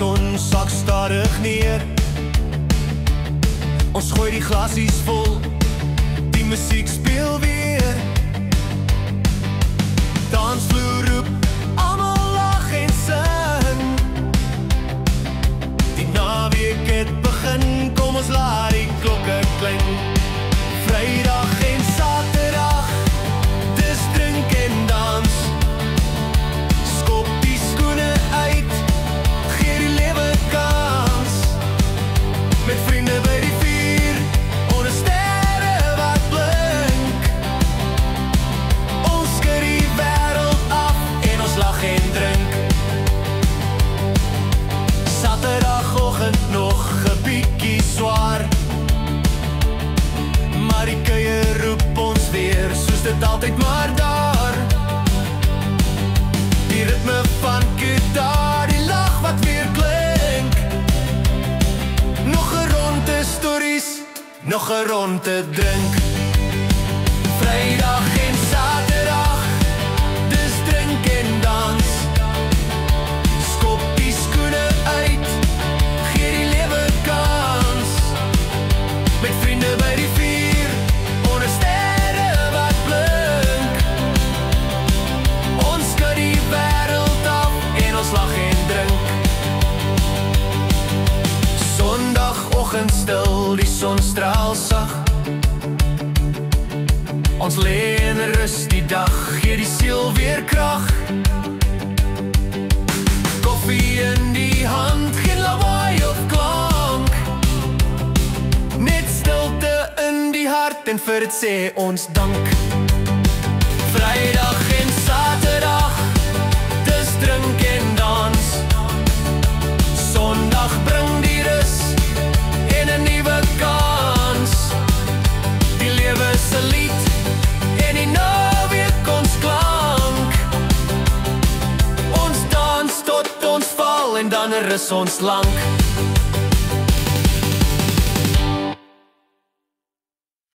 son sak stadig neer. Ons gooi die glasies vol, die musiek speel weer. Dansvloer roep, almal lag en sing. Die naweek het begin, kom ons laat die klokke klink. Vrydag en Saterdag, dis drink en dans. Skop die skoene uit, gee die lewe kans. Met vriende by die vuur, onder sterre wat blink. Ons skud die wêreld af en ons lag en drink. Saterdagoggend nog 'n bietjie swaar, maar die kuier roep ons weer, soos dit altyd maar daar. Die ritme van gitaar, die lag wat weer klink. Nog 'n ronde stories, nog 'n ronde drink. Vrydag en Saterdag, dis drink en dans. Skop die skoene uit, gee die lewe kans. Met vriende by die vuur, onder sterre wat blink. Ons skud die wêreld af en ons lag en drink. Sondagoggend stil, die son straal sag. Ons lê en rus die dag, gee die siel weer krag. Koffie in die hand, geen lawaai of klank. Net stilte in die hart en vir dit sê ons dank. Vrydag en Saterdag, dis drink en dans. Sondag bring die rus en 'n nuwe kans. Die lewe se lied en die naweek ons klank. Ons dans tot ons val en dan rus ons lank.